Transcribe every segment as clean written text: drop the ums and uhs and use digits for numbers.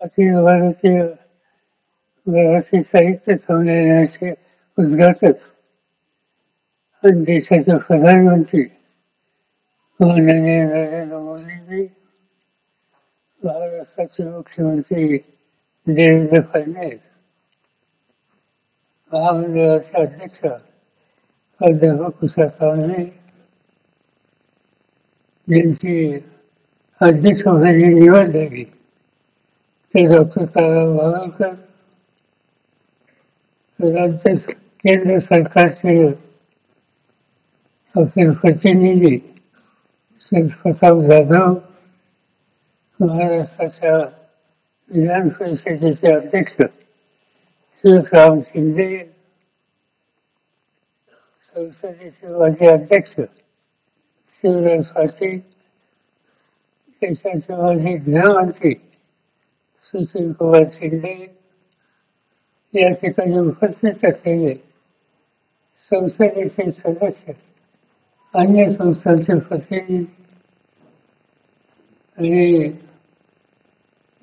अखिल भारतीय मराठी साहित्य संमेलनाचे उद्घाटक आणि देशाचे प्रधानमंत्री माननीय नरेंद्र मोदीजी, महाराष्ट्राचे मुख्यमंत्री देवेंद्र फडणवीस, महामंडळाचे अध्यक्ष प्राध्यापक उषा सावंत, ज्यांची अध्यक्षपदी निवड झाली ते डॉक्टर ताराराव बावनकर, राज्य केंद्र सरकारचे आपले प्रतिनिधी श्री प्रताप जाधव, महाराष्ट्राच्या विधान परिषदेचे अध्यक्ष श्री राम शिंदे, संसदेचे माजी अध्यक्ष शिवराज पाटील, देशाचे माजी गृहमंत्री सुशील कुमार शिंदे, या ठिकाणी उपस्थित असलेले संसदेचे सदस्य, अन्य संस्थांचे प्रतिनिधी आणि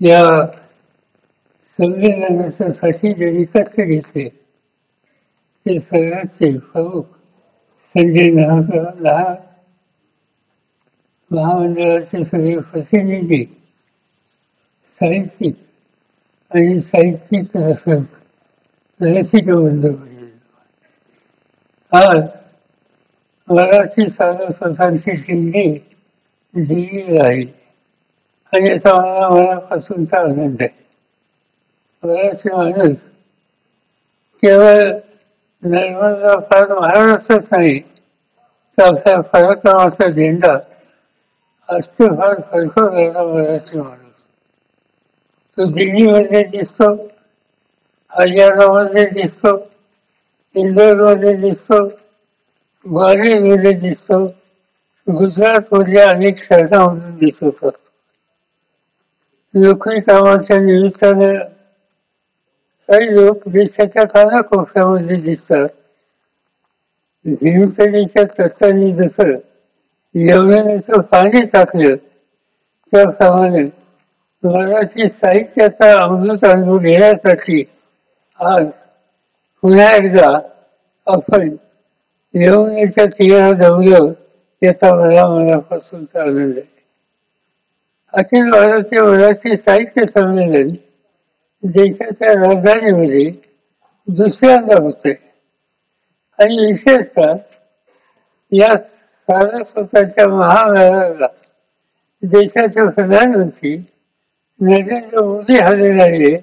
या संमेलनासाठी जे एकत्र घेतले ते सगळ्यांचे प्रमुख संजय लहान, महामंडळाचे सगळे प्रतिनिधी, साहित्यिक आणि साहित्यिक रसिक बंधू. आज मराठी साधुसंतांची दिंडी दिल्ली राहील आणि याचा मला मनापासूनचा आनंद आहे. मराठी माणूस केवळ नर्मदा पार महाराष्ट्रात नाही तर आपल्या पराक्रमाचा झेंडा अस्तिफार फडकवणारा मराठी माणूस. तो दिल्लीमध्ये दिसतो, हरियाणामध्ये दिसतो, इंदोरमध्ये दिसतो, ग्वालियरमध्ये दिसतो, गुजरातमधल्या अनेक शहरांमधून दिसत असतो. नोकरी कामाच्या निमित्तानं काही लोक देशाच्या कानाकोपऱ्यामध्ये दिसतात. भीमसेनीच्या तत्वांनी जसं यमुनेचं पाणी टाकलं त्याप्रमाणे मराठी साहित्याचा अमृत अनुभव घेण्यासाठी आज पुन्हा एकदा आपण यमुनेच्या तीरावर जमलो याचा मला मनापासूनचा आनंद आहे. अखिल भारतीय मराठी साहित्य संमेलन देशाच्या राजधानीमध्ये दुसऱ्यांदा होते आणि विशेषतः या सारस्वताच्या महामेळाव्याला देशाचे प्रधानमंत्री नरेंद्र मोदी हजर राहिले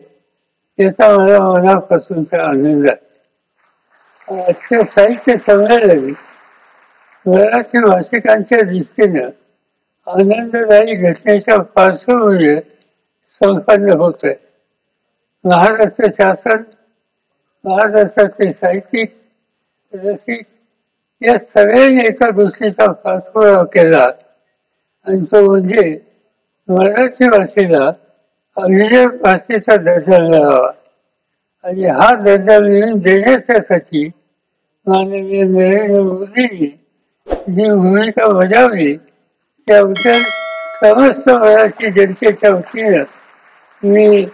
याचा मला मनापासूनचा आनंद आहे. आजच्या साहित्य संमेलन मराठी भाषिकांच्या दृष्टीनं आनंददायी घटनेच्या पार्श्वभूमीवर संपन्न होत आहे. महाराष्ट्र शासन, महाराष्ट्राचे साहित्यिक, रसिक या सगळ्यांनी एका गोष्टीचा पाठपुरावा केला आणि तो म्हणजे मराठी भाषेला अभिजात भाषेचा दर्जा मिळावा आणि हा दर्जा मिळवून देण्यासाठी माननीय नरेंद्र मोदींनी जी भूमिका बजावली त्याबद्दल समस्त मराठी जनतेच्या वतीनं मी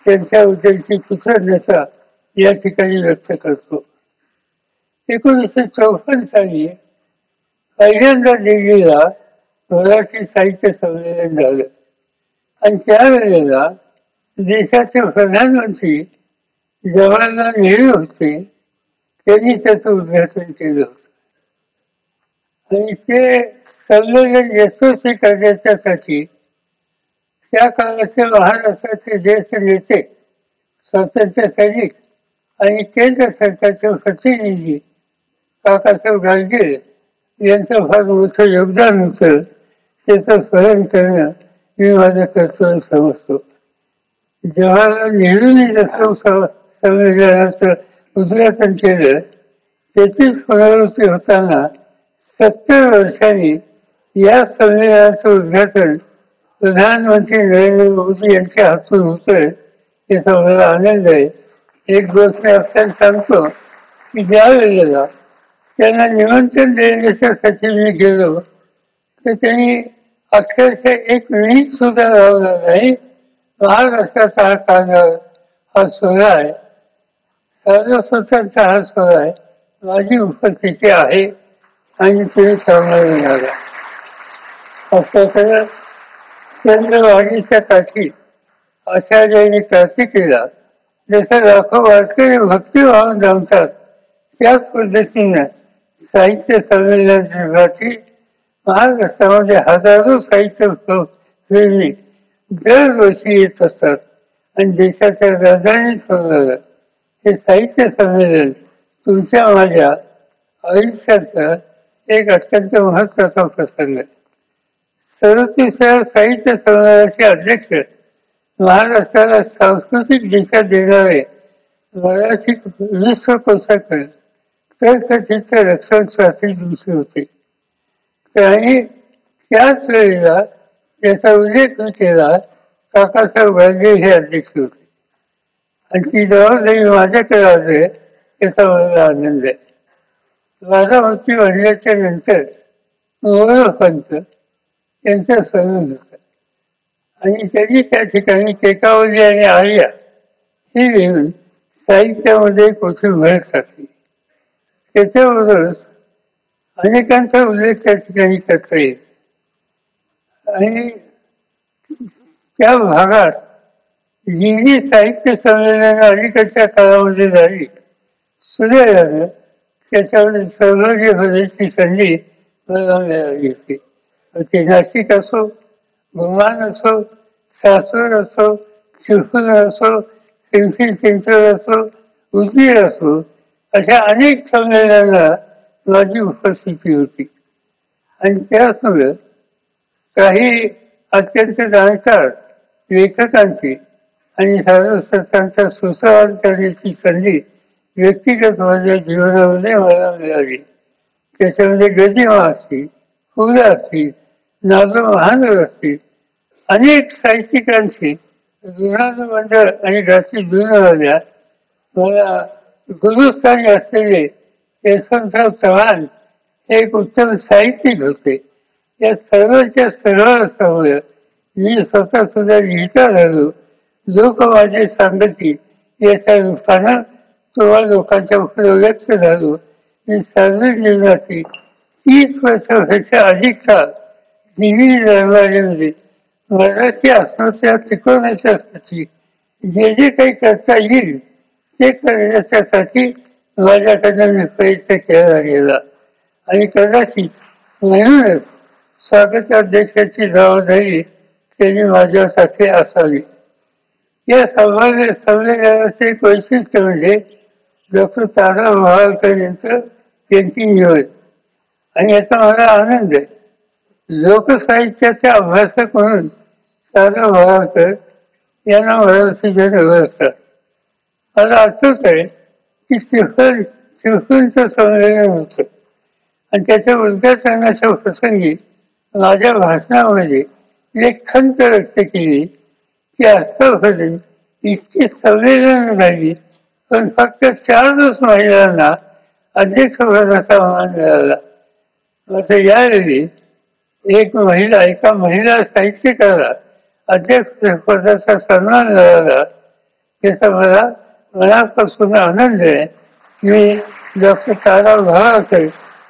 त्यांच्याबद्दलची कृतज्ञता या ठिकाणी व्यक्त करतो. 1954 साली पहिल्यांदा दिल्लीला मराठी साहित्य संमेलन झालं आणि त्यावेळेला देशाचे प्रधानमंत्री जवाहरलाल नेहरू होते. त्यांनी त्याचं उद्घाटन केलं होतं आणि ते संमेलन यशस्वी करण्यासाठी त्या काळाचे महाराष्ट्राचे ज्येष्ठ नेते, स्वातंत्र्य सैनिक आणि केंद्र सरकारचे प्रतिनिधी काकासाहेब गाडगीळ यांचं फार मोठं योगदान होतं. त्याचं स्मरण करणं मी माझं कर्तव्य समजतो. जवाहरलाल नेहरूंनी जसं संमेलनाचं उद्घाटन केलं त्याचीच पुनरावृत्ती होताना 70 वर्षांनी या संमेलनाचं उद्घाटन प्रधानमंत्री नरेंद्र मोदी यांच्या हातून होतोय याचा मला आनंद आहे. एक गोष्ट मी आपल्याला सांगतो की ज्या वेळेला त्यांना निमंत्रण देण्यासाठी मी गेलो तर त्यांनी अक्षरशः एक मिनिट सुद्धा लावला नाही महाराष्ट्राचा हा कानावर हा सोहळा आहे, सारस्वतांचा हा सोहळा आहे. माझी उपस्थिती आहे आणि तुम्ही श्रवणाला येणार आपल्याकडे चंद्रवाणीच्या काठी आचार्यांनी कार्तिकेला जसं लाखो वारकरी भक्तिभाव जमतात त्याच पद्धतीनं साहित्य संमेलनासाठी महाराष्ट्रामध्ये हजारो साहित्य प्रेमी दरवर्षी येत असतात आणि देशाच्या राजधानीत होणारं हे साहित्य संमेलन तुमच्या माझ्या आयुष्याचा एक अत्यंत महत्वाचा प्रसंग आहे. 37व्या साहित्य संमेलनाचे अध्यक्ष महाराष्ट्राला सांस्कृतिक दिशा देणारे मराठी विश्वकोशाकडे तर्कचित्त रक्षण शास्त्री दिवशी होते. आणि त्याच वेळेला त्याचा उल्लेख केला काकासाहेब गांधी हे अध्यक्ष होते आणि ती जबाबदारी माझ्याकडे आली त्याचा मला आनंद आहे. बारामती वाढल्याच्या नंतर मोरोपंत यांचा सन्मान होता आणि त्यांनी त्या ठिकाणी केकावली आणि आर्या ही लिहून साहित्यामध्ये कोठे भर टाकली. त्याच्याबरोबरच अनेकांचा उल्लेख त्या ठिकाणी करता येईल आणि त्या भागात जी जी साहित्य संमेलन अलीकडच्या काळामध्ये झाली सुदैवानं त्याच्यामध्ये सहभागी होण्याची संधी मला मिळाली होती. ते नाशिक असो, भूमान असो, सासवड असो, चिपळूण असो, पिंपरी चिंचवड असो, उदगीर असो, अशा अनेक संमेलनांना माझी उपस्थिती होती आणि त्याचमुळे काही अत्यंत जाणकार लेखकांची आणि साधुसंतांचा सुसंवाद करण्याची संधी व्यक्तिगत माझ्या जीवनामध्ये मला मिळाली. त्याच्यामध्ये गदिमा असतील, पु ल असतील, नागो महानगर असतील, अनेक साहित्यिकांची ऋणानुबंध आणि गाठी जुळून आल्या. मला गुरुस्थानी असलेले यशवंतराव चव्हाण हे एक उत्तम साहित्यिक होते. या सर्वांच्या सहवासामुळे मी स्वतः सुद्धा लिहिता झालो. लोक माझे सांगतील याच्या रूपानं तुम्हा लोकांच्या पुढे व्यक्त झालो. मी सार्वजनिक जीवनाची 30 वर्षापेक्षा अधिक काळ दिल्ली दरबारीमध्ये मराठी आत्महत्या टिकवण्याच्यासाठी जे जे काही करता येईल ते करण्याच्यासाठी माझ्याकडनं मी प्रयत्न केला गेला आणि कदाचित म्हणूनच स्वागताध्यक्षाची जबाबदारी त्यांनी माझ्यासाठी असावी. या संमेलनाचे एक वैशिष्ट्य म्हणजे डॉक्टर तारा मोहाळकर यांची निवड आणि याचा मला आनंद आहे. लोकसाहित्याचे अभ्यासक म्हणून तारा मोहाळकर यांना मराठीच्या निवड असतात. मला आठवत आहे की चिपळूणचं संमेलन होतं आणि त्याच्या उद्घाटनाच्या प्रसंगी माझ्या भाषणामध्ये एक खंत व्यक्त केली की आजकालपर्यंत इतकी संमेलन झाली पण फक्त 4 महिलांना अध्यक्षपदाचा मान मिळाला. मात्र यावेळी एका महिला साहित्यिकाला अध्यक्षपदाचा सन्मान मिळाला. त्याचा मला मनापासून आनंद आहे. मी डॉक्टर तारा मोहाळकर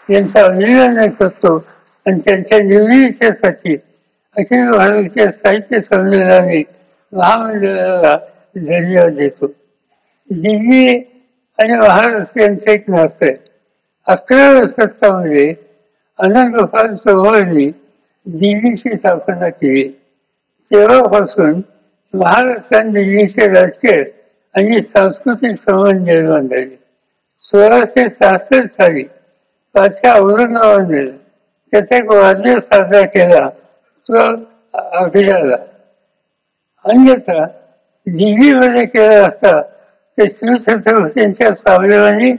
यांचा अभिनंदन करतो आणि त्यांच्या निवडीच्यासाठी अखिल भारतीय साहित्य संमेलनाने महामंडळाला धन्यवाद देतो. दिल्ली आणि महाराष्ट्र यांचं एक नातं आहे. 11व्या शतकामध्ये आनंदगोपाल चौहाननी दिल्लीची स्थापना केली. तेव्हापासून महाराष्ट्र आणि दिल्लीचे राजकीय आणि सांस्कृतिक संबंध निर्माण झाले. 1666 साली पाचव्या औरंगाबादने त्याचा एक वाढदिवस साजरा केला तो अभिजाला. अन्यथा दिल्लीमध्ये केला असता ते शिवछत्रपतींच्या स्वाभिमानी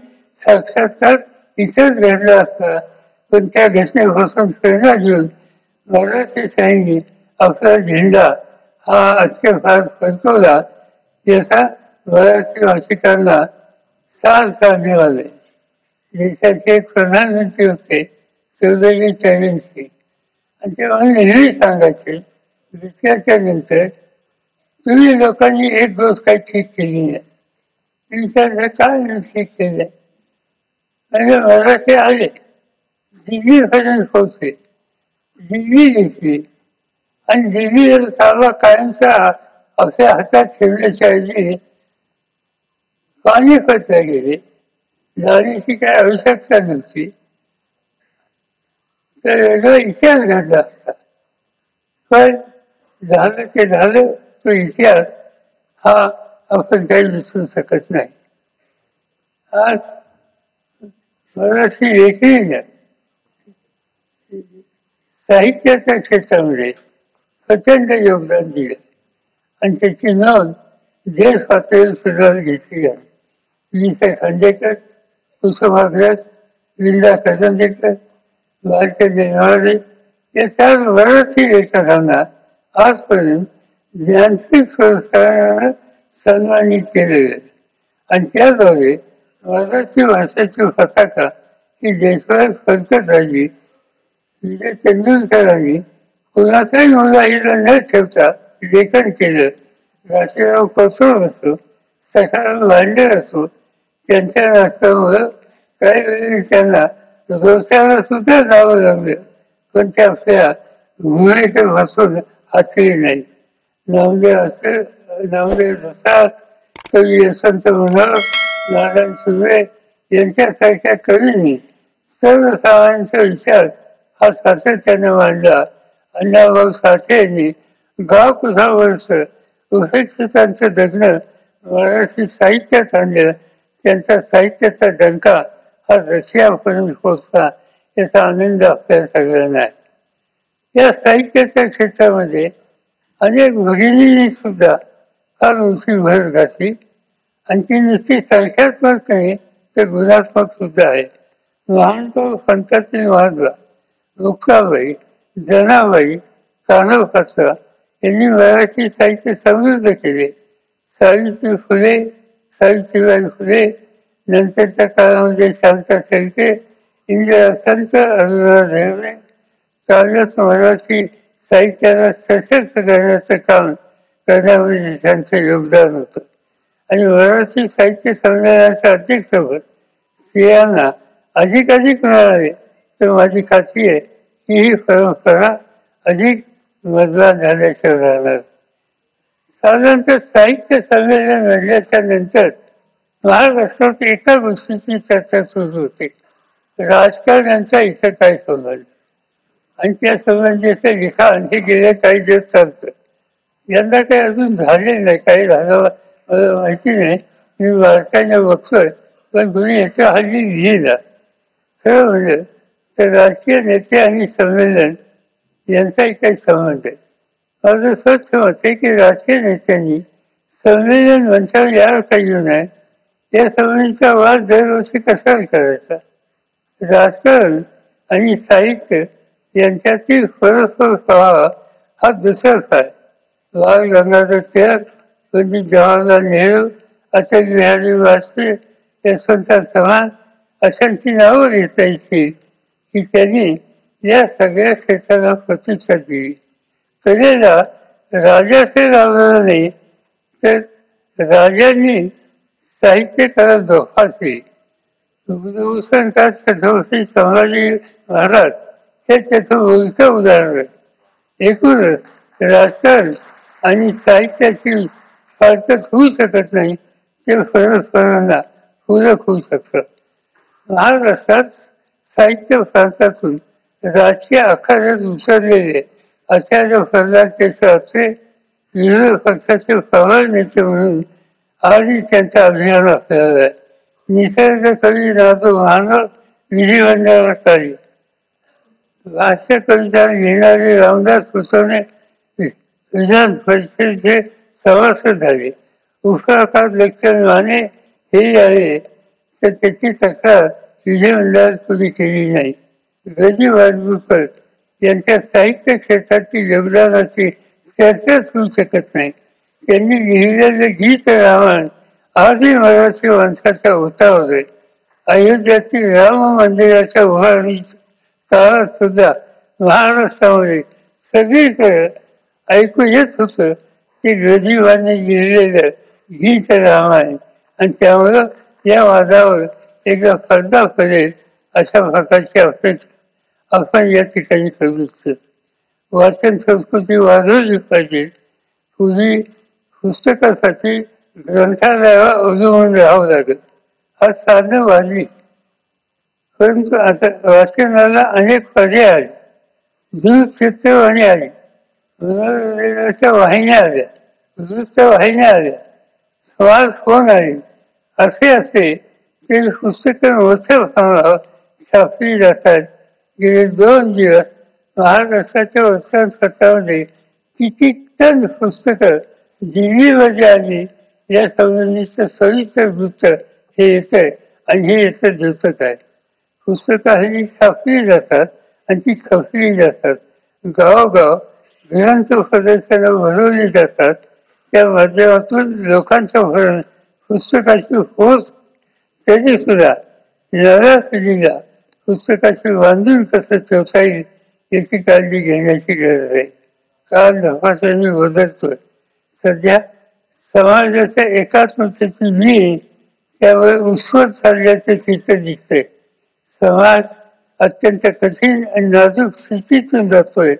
साक्षात्कार इथंच घडला असता. पण त्या घटनेपासून प्रेरणा घेऊन मराठी सैन्य आपला झेंडा हा आजच्या भागात फडकवला. याचा मराठी भाषिकांना साल मिळाले. देशाचे एक प्रधानमंत्री होते चौधरी चरण सिंग आणि ते मला नेहमी सांगायचे दुसऱ्याच्या नंतर तुम्ही लोकांनी एक गोष्ट काही ठीक केली नाही. विचारलं काय नाही ठीक केलं. म्हणजे मराठी आले, दिल्लीपर्यंत पोहोचले, दिल्ली घेतली आणि दिल्लीवर ताबा कायमचा आपल्या हातात ठेवण्याच्या ऐवजी पानिपतला गेले. जाण्याची काही आवश्यकता नव्हती. तर वेगळा इतिहास घडला असता. पण झालं ते झालं. तो इतिहास हा आपण काही विसरू शकत नाही. आज मराठी लेखणीनं साहित्याच्या क्षेत्रामध्ये प्रचंड योगदान दिलं आणि त्याची नोंद देश पातळीवर सुद्धा घेतली आहे. वि. स. खांडेकर, कुसुमाग्रज, विंदा करंदीकर, भारतीय देशवाडे या चार मराठी लेखकांना आजपर्यंत ज्ञानपीठ पुरस्कारानं सन्मानित केलेलं आणि त्याद्वारे मराठी भाषेची पताका ही देशभरात फडकत राहिली. विजय तेंडुलकरांनी कुणाचाही मुलाहिला न ठेवता लेखन केलं. राशीराव कोसळ असो, सखाराम भांडेर असो, त्यांच्या नाटकामुळं काही वेळी त्यांना रोषाला सुद्धा जावं लागलं, पण ते आपल्या भूमिकेत बसून हातली नाही. नामदेव रसाळ, कवी यशवंत मनोहर, नारायण सुर्वे यांच्यासारख्या कवींनी सर्वसामान्यांचा विचार हा सातत्याने मांडला. अण्णाभाऊ साठे यांनी गाव कुठा वर्ष उपेक्षितांचं जगणं मराठी साहित्यात आणलं. त्यांचा साहित्याचा डंका हा रशियापर्यंत पोचला, याचा आनंद आपल्या सगळ्यांना आहे. या साहित्याच्या क्षेत्रामध्ये अनेक भगिनींनी सुद्धा फार उंची भर घातली आणि ती नुसती संख्यात्मक नाही तर गुणात्मक सुद्धा आहे. महानभाऊ संतांनी महात्मा मुक्ताबाई, जनाबाई, कान्होपात्रा यांनी मराठी साहित्य समृद्ध केले. सावित्रीबाई फुले, नंतरच्या काळामध्ये शांता शेळके, इंदिरा संत, अरुणा ढेरे काव्यात मराठी साहित्याला सशक्त करण्याचं काम करण्यामध्ये त्यांचं योगदान होतं. आणि मराठी साहित्य संमेलनाचं अध्यक्षपद स्त्रियांना अधिकाधिक मिळाले तर माझी खात्री आहे की ही परंपरा अधिक मजबूत झाल्याशिवाय राहणार. साधारणतः साहित्य संमेलन घडल्याच्या नंतर महाराष्ट्रात एका गोष्टीची चर्चा सुरू होते, राजकारण्यांचा इथं काय संबंध, आणि त्या संबंधीचं लिखाण हे गेले काही दिवस चालतं. यंदा काही अजून झाले नाही, काही झालं मला माहिती नाही, मी वार्ताने बघतोय, पण कुणी याच्या हल्ली लिहिला. खरं म्हणजे तर राजकीय नेते आणि संमेलन यांचाही काही संबंध आहे. माझं स्वच्छ मत आहे की राजकीय नेत्यांनी संमेलन मंचावर यावर काही येऊ नये. या संबंधीचा वाद दरवर्षी कशाला करायचा. राजकारण आणि साहित्य यांच्यातील परस्पर प्रभाव हा दुसराच आहे. बाळ गंगाधर टिळक, पंडित जवाहरलाल नेहरू, अटल बिहारी वाजपेयी, यशवंत चव्हाण अशांची नावं घेता येतील की त्यांनी या सगळ्या क्षेत्राला प्रतिष्ठा दिली. कलेला राजाचे लावलं नाही तर राजांनी साहित्यकारात जोपासली. भूषणकार छत्रपती संभाजी महाराज हे त्याचं उलटं उदाहरण. एकूणच राजकारण आणि साहित्याची फारकत होऊ शकत नाही, ते परस्परांना पूरक होऊ शकतं. महाराष्ट्रात साहित्य प्रांतातून राजकीय आखाड्यात उतरलेले आचार्य प्रल्हाद केशवचे विरोधी पक्षाचे प्रबळ नेते म्हणून आजही त्यांचा अभिमान आपल्याला आहे. निसर्ग कवी नातो मानव विधिमंडळात आली. भाष्य कविता लिहिणारे रामदास कुसुमे विधान परिषदेचे सभासद झाले. उस्मानाबाद लेक्चर माने हे आले तर त्याची तक्रार विधिमंडळात कुणी केली नाही. गजी वाजपूरकर यांच्या साहित्य क्षेत्रातील योगदानाची चर्चाच होऊ शकत नाही. त्यांनी लिहिलेले गीत रामायण आजही मराठी माणसाच्या ओठावर आहे. अयोध्यातील राम मंदिराच्या उभारणीच्या काळात सुद्धा महाराष्ट्रामध्ये सगळीकडे ऐकू येत होतं ते गरीबांनी लिहिलेलं गीत राम आहे आणि त्यामुळं या वादावर एकदा पडदा पडेल अशा प्रकारची अपेक्षा आपण या ठिकाणी करू इच्छितो. वाचन संस्कृती वाढवली पाहिजे. पूर्वी पुस्तकासाठी ग्रंथालयाला अवलंबून राहावं लागेल. आज साधनं वाढली, परंतु आता वाचनाला अनेक पर्याय आले. दूरचित्रवाणी आली, वाहिन्या आल्या, वृत्तवाहिन्या आल्या, स्मार्टफोन आले. असे ते पुस्तकं मोठ्या प्रमाणावर छापली जातात. गेले 2 दिवस महाराष्ट्राच्या वर्तमानपत्रामध्ये किती टन पुस्तकं दिल्लीमध्ये आली या संबंधीचं सविस्तर वृत्त हे येतंय आणि हे येतं दिवसात आहे. पुस्तकं ही छापली जातात आणि ती खपली जातात. गावोगाव ग्रंथ प्रदर्शनं भरवली जातात. त्या माध्यमातून लोकांच्यापर्यंत पुस्तकाची पोच. तरी सुद्धा नव्या पिढीला पुस्तकाची बांधून कसं ठेवता येईल याची काळजी घेण्याची गरज आहे. काळ झपाट्याने बदलतोय. सध्या समाजाच्या एकात्मतेची नीळ त्यामुळे उत्सव चालल्याचे चित्र दिसते. समाज अत्यंत कठीण आणि नाजूक स्थितीतून जातोय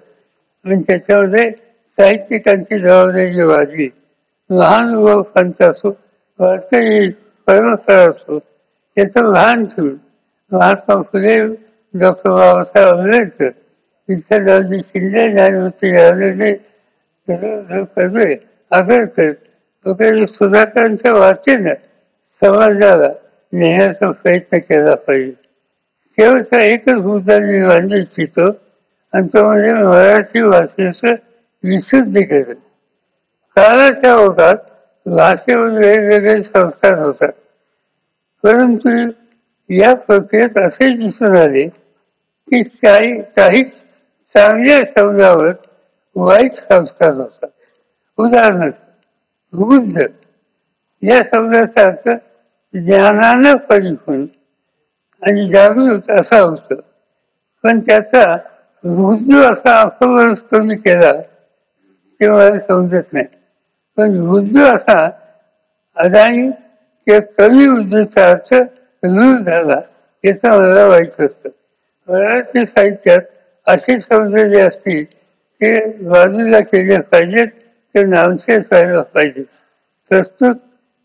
आणि त्याच्यामध्ये साहित्यिकांची जबाबदारी वाढली. लहान व पंत असो, वारकरी परंपरा असो, याचं भान ठेवून महात्मा फुले, डॉक्टर बाबासाहेब आंबेडकर, विठ्ठलरावजी शिंदे, न्यायमूर्ती रावलेले कर्वे, आगरकर वगैरे सुधाकरांच्या वाचेनं समाजाला नेण्याचा प्रयत्न केला पाहिजे. शेवटचा एकच मुद्दा मी मांडू इच्छितो आणि तो म्हणजे मराठी भाषेचं विशुद्धीकरण. काळाच्या ओघात भाषेवर वेगवेगळे संस्कार होतात, परंतु या प्रक्रियेत असे दिसून आले की काही चांगल्या शब्दावर वाईट संस्कार होतात. उदाहरणार्थ बुद्ध या शब्दाचा अर्थ ज्ञानानं परिपूर्ण आणि जागृत असा होतं, पण त्याचा वृद्ध असा अपवर्ष कमी केला ते मला समजत नाही. पण वृद्ध असा अदानी किंवा कमी वृद्धीचा अर्थ रूढ झाला याचा मला वाईट असतं. मराठी साहित्यात असे शब्द जे असतील ते बाजूला केले पाहिजेत, ते नामशेष व्हायला पाहिजे. प्रस्तुत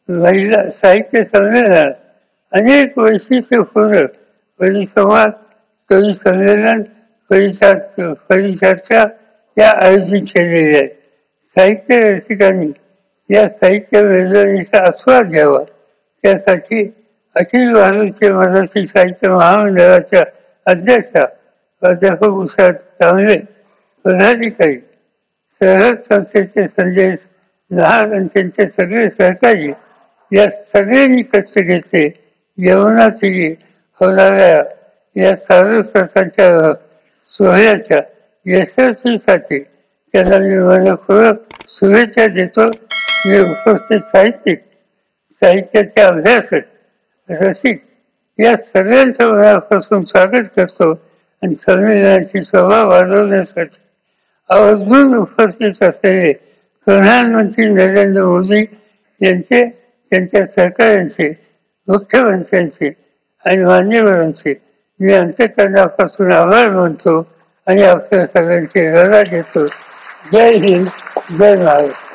महिला साहित्य संमेलनात अनेक वैशिष्ट्यपूर्ण परिसंवाद, कवी संमेलन, परिचर्चा या आयोजित केलेल्या आहेत. साहित्य रसिकांनी या साहित्य मेजवानीचा आस्वाद घ्यावा. त्यासाठी अखिल भारतीय मराठी साहित्य महामंडळाच्या अध्यक्षा प्राध्यापक उषा चांगले, पदाधिकारी, शहर संस्थेचे संजय लहान आणि त्यांचे सगळे सहकारी या सगळ्यांनी कष्ट घेतले. यवनाची होणाऱ्या या सारस्वताच्या सोहळ्याच्या यशस्वीसाठी त्यांना मी मनपूर्वक शुभेच्छा देतो. मी उपस्थित साहित्याचे अभ्यासक, रसिक या सगळ्यांचं मनापासून स्वागत करतो आणि संमेलनाची शोभा वाढवण्यासाठी आवर्जून उपस्थित असलेले प्रधानमंत्री नरेंद्र मोदी यांचे, त्यांच्या सहकाऱ्यांचे, मुख्यमंत्र्यांचे आणि मान्यवरांचे मी अंतःकरणापासून आभार मानतो आणि आपल्या सगळ्यांची रजा घेतो. जय हिंद, जय महाराष्ट्र.